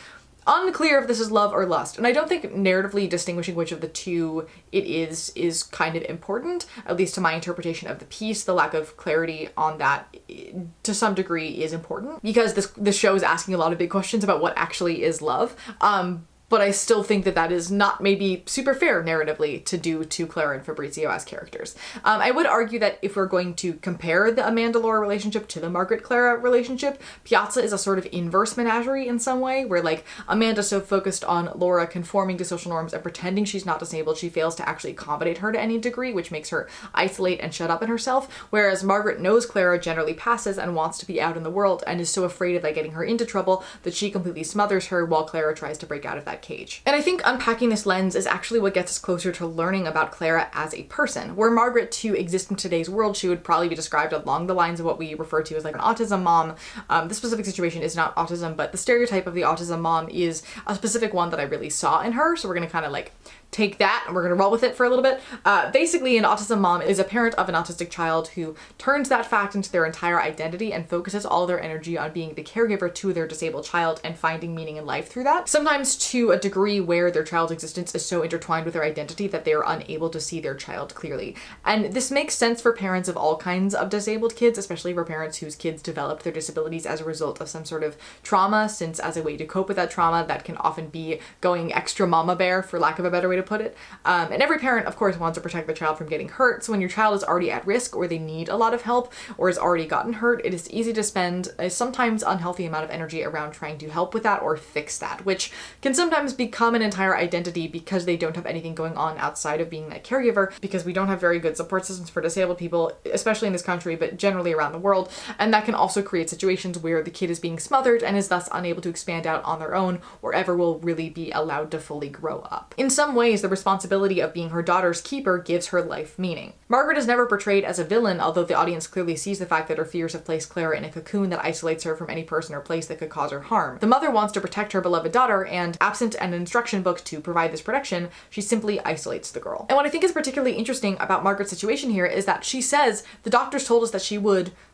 unclear if this is love or lust. And I don't think narratively distinguishing which of the two it is kind of important, at least to my interpretation of the piece. The lack of clarity on that to some degree is important, because this show is asking a lot of big questions about what actually is love. But I still think that that is not maybe super fair narratively to do to Clara and Fabrizio as characters. I would argue that if we're going to compare the Amanda-Laura relationship to the Margaret-Clara relationship, Piazza is a sort of inverse menagerie in some way, where like Amanda's so focused on Laura conforming to social norms and pretending she's not disabled, she fails to actually accommodate her to any degree, which makes her isolate and shut up in herself, whereas Margaret knows Clara generally passes and wants to be out in the world and is so afraid of that getting her into trouble that she completely smothers her while Clara tries to break out of that cage. And I think unpacking this lens is actually what gets us closer to learning about Clara as a person. Were Margaret to exist in today's world, she would probably be described along the lines of what we refer to as like an autism mom. This specific situation is not autism, but the stereotype of the autism mom is a specific one that I really saw in her, so we're gonna kind of like take that and we're gonna roll with it for a little bit. Basically, an autism mom is a parent of an autistic child who turns that fact into their entire identity and focuses all their energy on being the caregiver to their disabled child and finding meaning in life through that. Sometimes to a degree where their child's existence is so intertwined with their identity that they are unable to see their child clearly. And this makes sense for parents of all kinds of disabled kids, especially for parents whose kids developed their disabilities as a result of some sort of trauma, since as a way to cope with that trauma, that can often be going extra mama bear, for lack of a better way to put it. And every parent, of course, wants to protect their child from getting hurt. So when your child is already at risk, or they need a lot of help, or has already gotten hurt, it is easy to spend a sometimes unhealthy amount of energy around trying to help with that or fix that, which can sometimes become an entire identity because they don't have anything going on outside of being that caregiver, because we don't have very good support systems for disabled people, especially in this country, but generally around the world. And that can also create situations where the kid is being smothered and is thus unable to expand out on their own or ever will really be allowed to fully grow up. In some ways, the responsibility of being her daughter's keeper gives her life meaning. Margaret is never portrayed as a villain, although the audience clearly sees the fact that her fears have placed Clara in a cocoon that isolates her from any person or place that could cause her harm. The mother wants to protect her beloved daughter, and absent an instruction book to provide this protection, she simply isolates the girl. And what I think is particularly interesting about Margaret's situation here is that she says the doctors told us that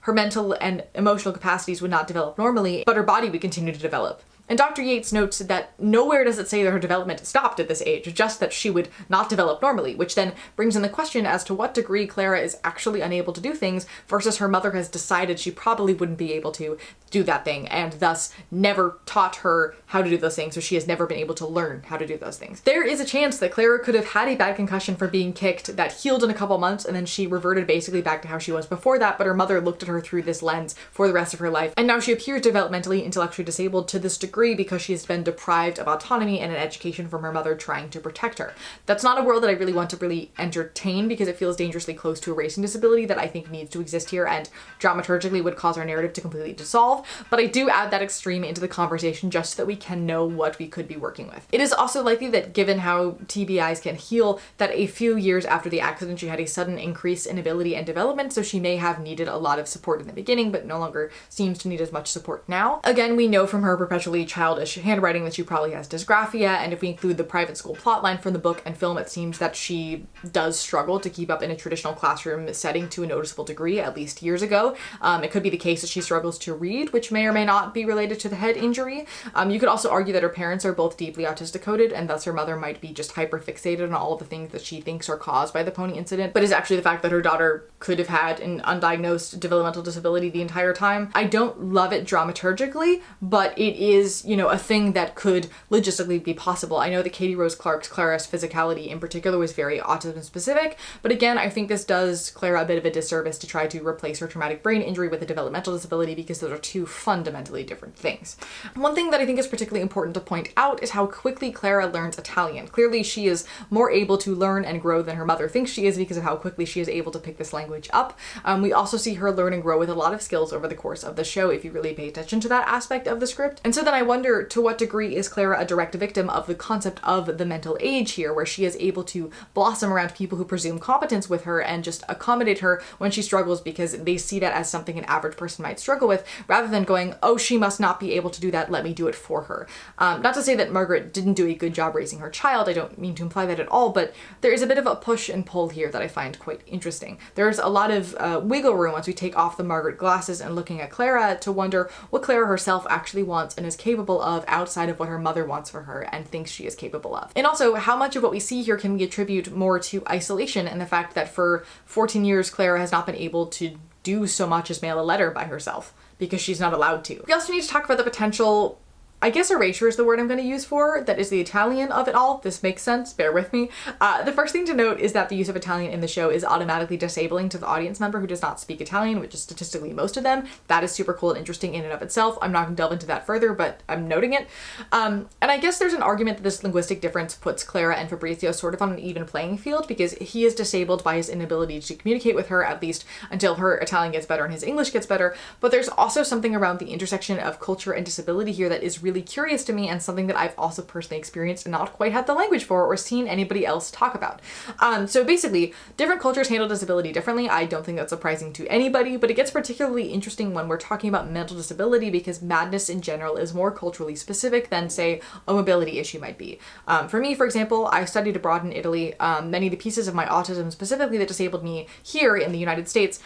her mental and emotional capacities would not develop normally, but her body would continue to develop. And Dr. Yates notes that nowhere does it say that her development stopped at this age, just that she would not develop normally, which then brings in the question as to what degree Clara is actually unable to do things versus her mother has decided she probably wouldn't be able to do that thing and thus never taught her how to do those things, so she has never been able to learn how to do those things. There is a chance that Clara could have had a bad concussion from being kicked that healed in a couple months, and then she reverted basically back to how she was before that, but her mother looked at her through this lens for the rest of her life, and now she appears developmentally, intellectually disabled to this degree because she has been deprived of autonomy and an education from her mother trying to protect her. That's not a world that I really want to really entertain because it feels dangerously close to erasing disability that I think needs to exist here and dramaturgically would cause our narrative to completely dissolve, but I do add that extreme into the conversation just so that we can know what we could be working with. It is also likely that given how TBIs can heal, that a few years after the accident she had a sudden increase in ability and development, so she may have needed a lot of support in the beginning but no longer seems to need as much support now. Again, we know from her perpetually childish handwriting that she probably has dysgraphia, and if we include the private school plotline from the book and film, it seems that she does struggle to keep up in a traditional classroom setting to a noticeable degree, at least years ago. It could be the case that she struggles to read, which may or may not be related to the head injury. You could also argue that her parents are both deeply autistic coded, and thus her mother might be just hyper fixated on all of the things that she thinks are caused by the pony incident, but is actually the fact that her daughter could have had an undiagnosed developmental disability the entire time. I don't love it dramaturgically, but it is is, you know, a thing that could logistically be possible. I know that Katie Rose Clark's Clara's physicality in particular was very autism specific, but again, I think this does Clara a bit of a disservice to try to replace her traumatic brain injury with a developmental disability, because those are two fundamentally different things. One thing that I think is particularly important to point out is how quickly Clara learns Italian. Clearly, she is more able to learn and grow than her mother thinks she is because of how quickly she is able to pick this language up. We also see her learn and grow with a lot of skills over the course of the show, if you really pay attention to that aspect of the script. And so then I wonder, to what degree is Clara a direct victim of the concept of the mental age here, where she is able to blossom around people who presume competence with her and just accommodate her when she struggles because they see that as something an average person might struggle with, rather than going, oh, she must not be able to do that, let me do it for her. Not to say that Margaret didn't do a good job raising her child, I don't mean to imply that at all, but there is a bit of a push and pull here that I find quite interesting. There's a lot of wiggle room once we take off the Margaret glasses and looking at Clara to wonder what Clara herself actually wants and is capable of outside of what her mother wants for her and thinks she is capable of. And also, how much of what we see here can we attribute more to isolation and the fact that for 14 years Clara has not been able to do so much as mail a letter by herself because she's not allowed to. We also need to talk about the potential, I guess erasure is the word I'm going to use for, that is the Italian of it all. This makes sense, bear with me. The first thing to note is that the use of Italian in the show is automatically disabling to the audience member who does not speak Italian, which is statistically most of them. That is super cool and interesting in and of itself. I'm not going to delve into that further, but I'm noting it. And I guess there's an argument that this linguistic difference puts Clara and Fabrizio sort of on an even playing field, because he is disabled by his inability to communicate with her, at least until her Italian gets better and his English gets better. But there's also something around the intersection of culture and disability here that is really curious to me, and something that I've also personally experienced and not quite had the language for or seen anybody else talk about. So basically, different cultures handle disability differently. I don't think that's surprising to anybody, but it gets particularly interesting when we're talking about mental disability, because madness in general is more culturally specific than, say, a mobility issue might be. For me, for example, I studied abroad in Italy. Many of the pieces of my autism specifically that disabled me here in the United States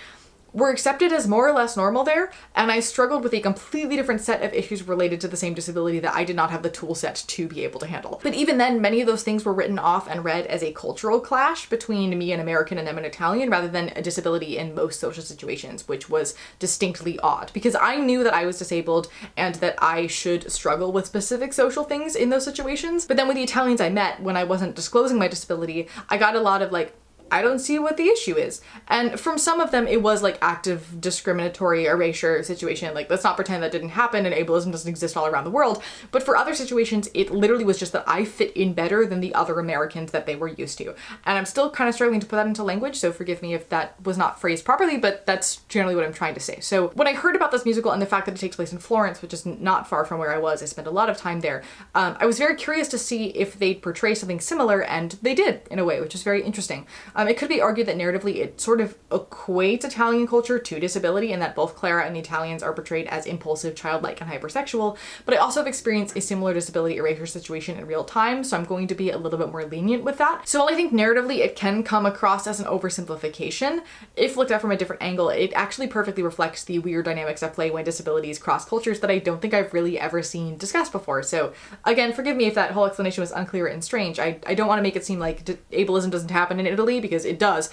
were accepted as more or less normal there, and I struggled with a completely different set of issues related to the same disability that I did not have the tool set to be able to handle. But even then, many of those things were written off and read as a cultural clash between me, an American, and them, an Italian, rather than a disability in most social situations, which was distinctly odd, because I knew that I was disabled and that I should struggle with specific social things in those situations. But then with the Italians I met, when I wasn't disclosing my disability, I got a lot of like, I don't see what the issue is. And from some of them, it was like active discriminatory erasure situation. Like, let's not pretend that didn't happen and ableism doesn't exist all around the world. But for other situations, it literally was just that I fit in better than the other Americans that they were used to. And I'm still kind of struggling to put that into language, so forgive me if that was not phrased properly, but that's generally what I'm trying to say. So when I heard about this musical and the fact that it takes place in Florence, which is not far from where I was, I spent a lot of time there, I was very curious to see if they'd portray something similar, and they did, in a way, which is very interesting. It could be argued that narratively it sort of equates Italian culture to disability, and that both Clara and the Italians are portrayed as impulsive, childlike, and hypersexual, but I also have experienced a similar disability erasure situation in real time, so I'm going to be a little bit more lenient with that. So while I think narratively it can come across as an oversimplification, if looked at from a different angle, it actually perfectly reflects the weird dynamics at play when disabilities cross cultures that I don't think I've really ever seen discussed before. So again, forgive me if that whole explanation was unclear and strange. I don't want to make it seem like ableism doesn't happen in Italy, because it does.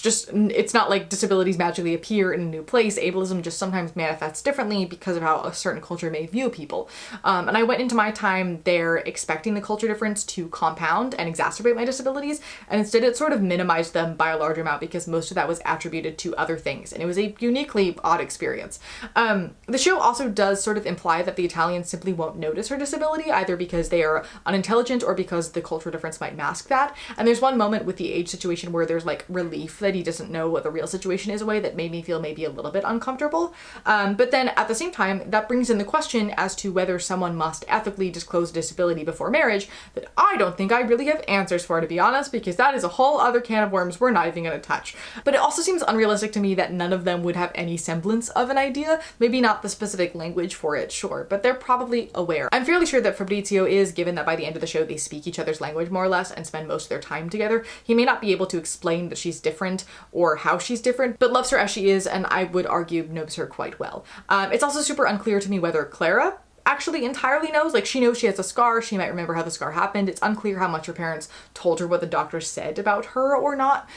It's not like disabilities magically appear in a new place. Ableism just sometimes manifests differently because of how a certain culture may view people. And I went into my time there expecting the culture difference to compound and exacerbate my disabilities, and instead it sort of minimized them by a large amount because most of that was attributed to other things, and it was a uniquely odd experience. The show also does sort of imply that the Italians simply won't notice her disability, either because they are unintelligent or because the cultural difference might mask that. And there's one moment with the age situation where there's like relief that he doesn't know what the real situation is away that made me feel maybe a little bit uncomfortable. But then at the same time, that brings in the question as to whether someone must ethically disclose a disability before marriage that I don't think I really have answers for, to be honest, because that is a whole other can of worms we're not even going to touch. But it also seems unrealistic to me that none of them would have any semblance of an idea. Maybe not the specific language for it, sure, but they're probably aware. I'm fairly sure that Fabrizio is, given that by the end of the show they speak each other's language more or less and spend most of their time together. He may not be able to explain that she's different or how she's different, but loves her as she is, and I would argue knows her quite well. It's also super unclear to me whether Clara actually entirely knows. Like, she knows she has a scar, she might remember how the scar happened. It's unclear how much her parents told her what the doctor said about her or not.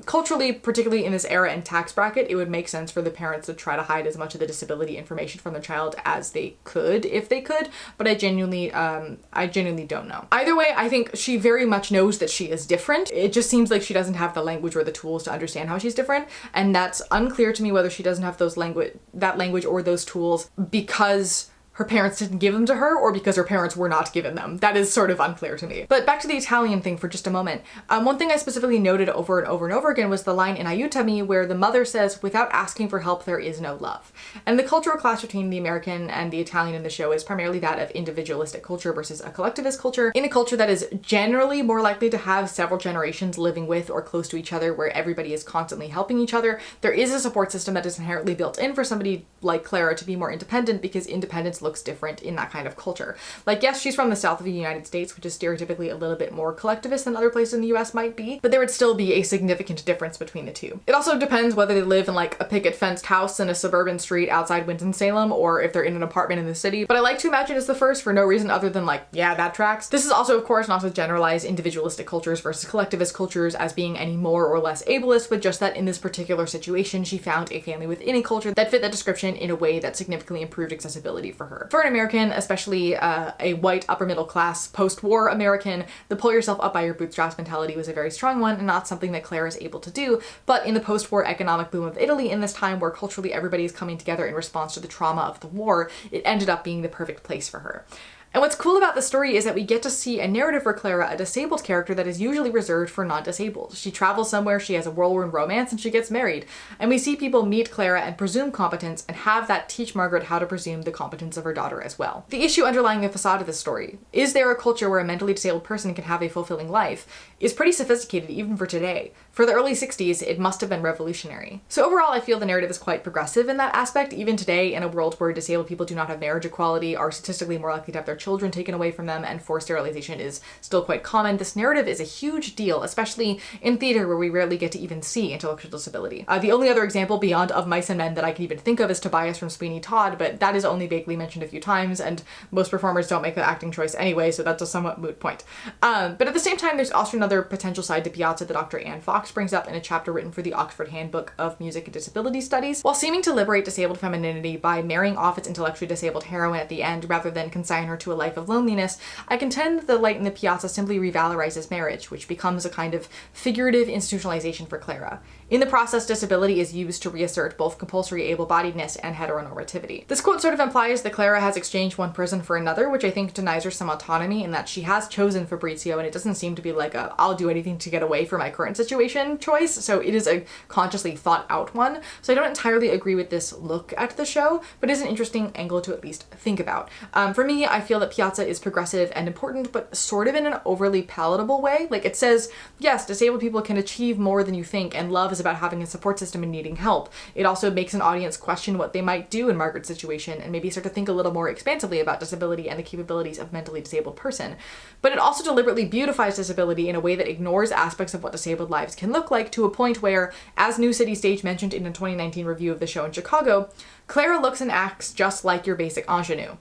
Culturally, particularly in this era and tax bracket, it would make sense for the parents to try to hide as much of the disability information from their child as they could, if they could, but I genuinely don't know. Either way, I think she very much knows that she is different. It just seems like she doesn't have the language or the tools to understand how she's different, and that's unclear to me whether she doesn't have that language or those tools because her parents didn't give them to her or because her parents were not given them. That is sort of unclear to me. But back to the Italian thing for just a moment. One thing I specifically noted over and over and over again was the line in Aiutami where the mother says, "Without asking for help, there is no love." And the cultural clash between the American and the Italian in the show is primarily that of individualistic culture versus a collectivist culture. In a culture that is generally more likely to have several generations living with or close to each other where everybody is constantly helping each other, there is a support system that is inherently built in for somebody like Clara to be more independent because independence looks different in that kind of culture. Like, yes, she's from the south of the United States, which is stereotypically a little bit more collectivist than other places in the US might be, but there would still be a significant difference between the two. It also depends whether they live in like a picket fenced house in a suburban street outside Winston-Salem or if they're in an apartment in the city, but I like to imagine it's the first for no reason other than like, yeah, that tracks. This is also, of course, not to generalize individualistic cultures versus collectivist cultures as being any more or less ableist, but just that in this particular situation, she found a family within a culture that fit that description in a way that significantly improved accessibility for her. For an American, especially a white upper middle class post-war American, the pull yourself up by your bootstraps mentality was a very strong one and not something that Claire is able to do. But in the post-war economic boom of Italy, in this time where culturally everybody is coming together in response to the trauma of the war, it ended up being the perfect place for her. And what's cool about the story is that we get to see a narrative for Clara, a disabled character that is usually reserved for non-disabled. She travels somewhere, she has a whirlwind romance, and she gets married. And we see people meet Clara and presume competence and have that teach Margaret how to presume the competence of her daughter as well. The issue underlying the facade of this story, is there a culture where a mentally disabled person can have a fulfilling life, is pretty sophisticated even for today. For the early 60s, it must have been revolutionary. So overall, I feel the narrative is quite progressive in that aspect. Even today, in a world where disabled people do not have marriage equality, are statistically more likely to have their children taken away from them, and forced sterilization is still quite common, this narrative is a huge deal, especially in theater where we rarely get to even see intellectual disability. The only other example beyond Of Mice and Men that I can even think of is Tobias from Sweeney Todd, but that is only vaguely mentioned a few times, and most performers don't make the acting choice anyway, so that's a somewhat moot point. But at the same time, there's also another potential side to Piazza that Dr. Anne Fox brings up in a chapter written for the Oxford Handbook of Music and Disability Studies. While seeming to liberate disabled femininity by marrying off its intellectually disabled heroine at the end rather than consign her to a life of loneliness, I contend that The Light in the Piazza simply revalorizes marriage, which becomes a kind of figurative institutionalization for Clara. In the process, disability is used to reassert both compulsory able-bodiedness and heteronormativity. This quote sort of implies that Clara has exchanged one person for another, which I think denies her some autonomy in that she has chosen Fabrizio, and it doesn't seem to be like a I'll do anything to get away from my current situation choice, so it is a consciously thought out one. So I don't entirely agree with this look at the show, but it is an interesting angle to at least think about. For me, I feel that Piazza is progressive and important, but sort of in an overly palatable way. Like, it says, yes, disabled people can achieve more than you think, and love is about having a support system and needing help. It also makes an audience question what they might do in Margaret's situation and maybe start to think a little more expansively about disability and the capabilities of a mentally disabled person. But it also deliberately beautifies disability in a way that ignores aspects of what disabled lives can look like, to a point where, as New City Stage mentioned in a 2019 review of the show in Chicago, Clara looks and acts just like your basic ingenue.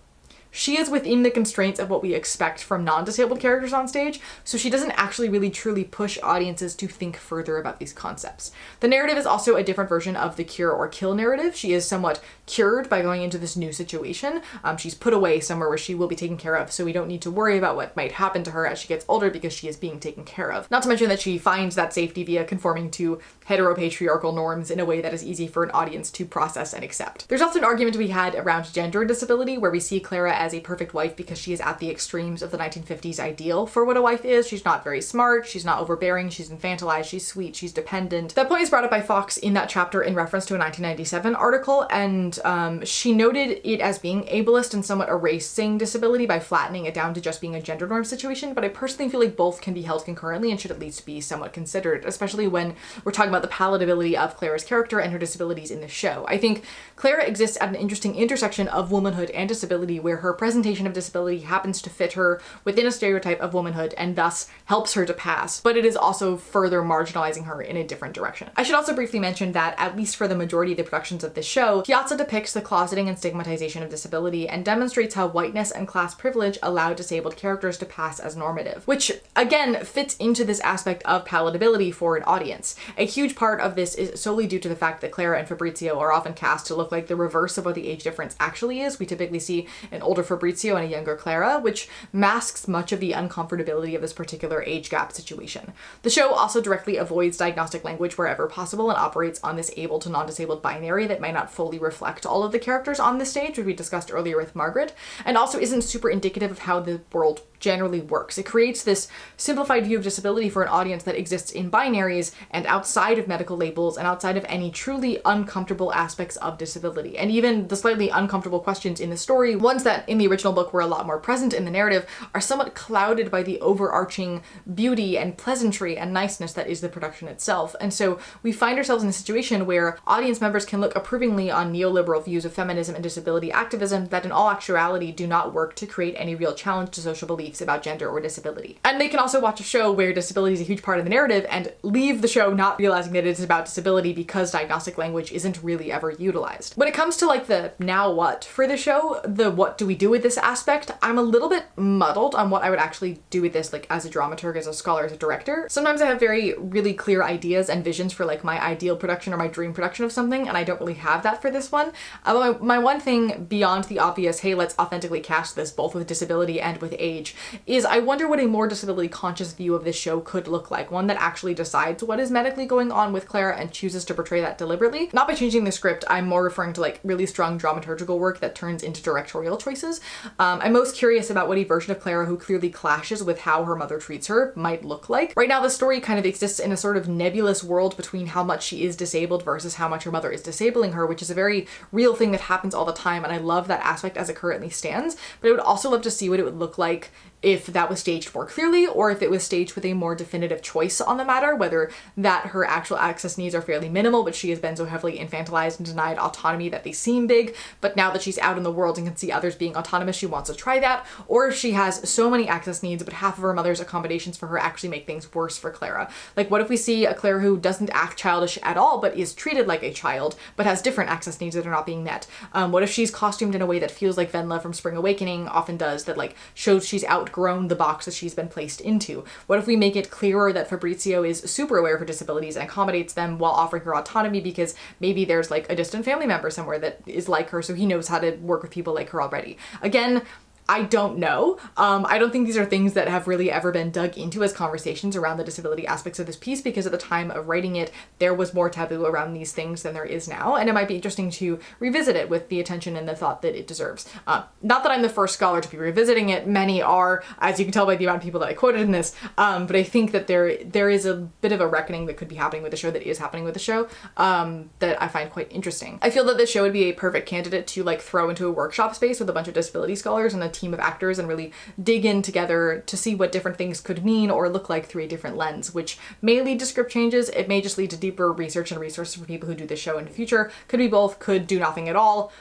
She is within the constraints of what we expect from non-disabled characters on stage, so she doesn't actually really truly push audiences to think further about these concepts. The narrative is also a different version of the cure or kill narrative. She is somewhat cured by going into this new situation. She's put away somewhere where she will be taken care of, so we don't need to worry about what might happen to her as she gets older because she is being taken care of. Not to mention that she finds that safety via conforming to heteropatriarchal norms in a way that is easy for an audience to process and accept. There's also an argument to be had around gender disability, where we see Clara as a perfect wife because she is at the extremes of the 1950s ideal for what a wife is. She's not very smart, she's not overbearing, she's infantilized, she's sweet, she's dependent. That point is brought up by Fox in that chapter in reference to a 1997 article, and she noted it as being ableist and somewhat erasing disability by flattening it down to just being a gender norm situation, but I personally feel like both can be held concurrently and should at least be somewhat considered, especially when we're talking about the palatability of Clara's character and her disabilities in the show. I think Clara exists at an interesting intersection of womanhood and disability, where her her presentation of disability happens to fit her within a stereotype of womanhood and thus helps her to pass, but it is also further marginalizing her in a different direction. I should also briefly mention that, at least for the majority of the productions of this show, Piazza depicts the closeting and stigmatization of disability and demonstrates how whiteness and class privilege allow disabled characters to pass as normative, which again fits into this aspect of palatability for an audience. A huge part of this is solely due to the fact that Clara and Fabrizio are often cast to look like the reverse of what the age difference actually is. We typically see an older Fabrizio and a younger Clara, which masks much of the uncomfortability of this particular age gap situation. The show also directly avoids diagnostic language wherever possible and operates on this able to non-disabled binary that might not fully reflect all of the characters on this stage, which we discussed earlier with Margaret, and also isn't super indicative of how the world generally works. It creates this simplified view of disability for an audience that exists in binaries and outside of medical labels and outside of any truly uncomfortable aspects of disability. And even the slightly uncomfortable questions in the story, ones that in the original book were a lot more present in the narrative, are somewhat clouded by the overarching beauty and pleasantry and niceness that is the production itself. And so we find ourselves in a situation where audience members can look approvingly on neoliberal views of feminism and disability activism that in all actuality do not work to create any real challenge to social beliefs about gender or disability. And they can also watch a show where disability is a huge part of the narrative and leave the show not realizing that it is about disability because diagnostic language isn't really ever utilized. When it comes to like the now what for the show, the what do we do with this aspect, I'm a little bit muddled on what I would actually do with this, like as a dramaturg, as a scholar, as a director. Sometimes I have really clear ideas and visions for like my ideal production or my dream production of something, and I don't really have that for this one. My one thing beyond the obvious, hey, let's authentically cast this both with disability and with age, is I wonder what a more disability conscious view of this show could look like. One that actually decides what is medically going on with Clara and chooses to portray that deliberately. Not by changing the script, I'm more referring to like really strong dramaturgical work that turns into directorial choices. I'm most curious about what a version of Clara who clearly clashes with how her mother treats her might look like. Right now the story kind of exists in a sort of nebulous world between how much she is disabled versus how much her mother is disabling her, which is a very real thing that happens all the time, and I love that aspect as it currently stands, but I would also love to see what it would look like if that was staged more clearly, or if it was staged with a more definitive choice on the matter, whether that her actual access needs are fairly minimal, but she has been so heavily infantilized and denied autonomy that they seem big, but now that she's out in the world and can see others being autonomous, she wants to try that, or if she has so many access needs, but half of her mother's accommodations for her actually make things worse for Clara. Like, what if we see a Clara who doesn't act childish at all, but is treated like a child, but has different access needs that are not being met? What if she's costumed in a way that feels like Venla from Spring Awakening often does, that like shows she's outgrown the box that she's been placed into? What if we make it clearer that Fabrizio is super aware of her disabilities and accommodates them while offering her autonomy because maybe there's like a distant family member somewhere that is like her, so he knows how to work with people like her already? Again, I don't know. I don't think these are things that have really ever been dug into as conversations around the disability aspects of this piece, because at the time of writing it, there was more taboo around these things than there is now, and it might be interesting to revisit it with the attention and the thought that it deserves. Not that I'm the first scholar to be revisiting it, many are, as you can tell by the amount of people that I quoted in this, but I think that there is a bit of a reckoning that could be happening with the show, that is happening with the show, that I find quite interesting. I feel that this show would be a perfect candidate to like throw into a workshop space with a bunch of disability scholars and a team of actors and really dig in together to see what different things could mean or look like through a different lens, which may lead to script changes. It may just lead to deeper research and resources for people who do this show in the future. Could be both, could do nothing at all.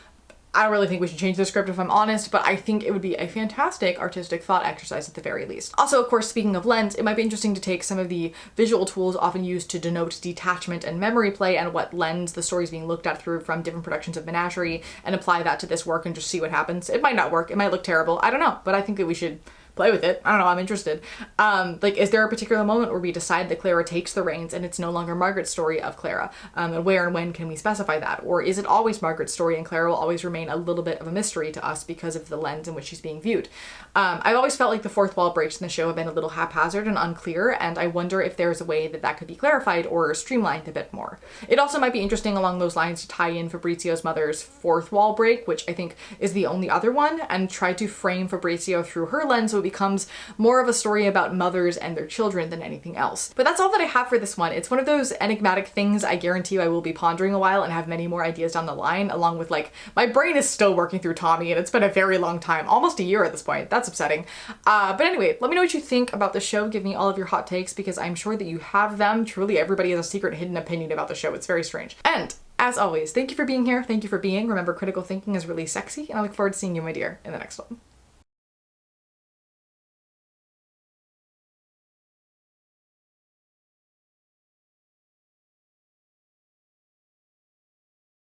I don't really think we should change the script if I'm honest, but I think it would be a fantastic artistic thought exercise at the very least. Also, of course, speaking of lens, it might be interesting to take some of the visual tools often used to denote detachment and memory play and what lens the story is being looked at through from different productions of Menagerie and apply that to this work and just see what happens. It might not work, it might look terrible, I don't know, but I think that we should play with it. I don't know, I'm interested. Like, is there a particular moment where we decide that Clara takes the reins and it's no longer Margaret's story of Clara? And where and when can we specify that? Or is it always Margaret's story and Clara will always remain a little bit of a mystery to us because of the lens in which she's being viewed? I've always felt like the fourth wall breaks in the show have been a little haphazard and unclear, and I wonder if there's a way that that could be clarified or streamlined a bit more. It also might be interesting along those lines to tie in Fabrizio's mother's fourth wall break, which I think is the only other one, and try to frame Fabrizio through her lens so it becomes more of a story about mothers and their children than anything else. But that's all that I have for this one. It's one of those enigmatic things I guarantee you I will be pondering a while and have many more ideas down the line, along with like, my brain is still working through Tommy and it's been a very long time, almost a year at this point. That's upsetting. But anyway, let me know what you think about the show. Give me all of your hot takes because I'm sure that you have them. Truly everybody has a secret hidden opinion about the show. It's very strange. And As always, thank you for being here. Thank you for being. Remember, critical thinking is really sexy, and I look forward to seeing you, my dear, in the next one.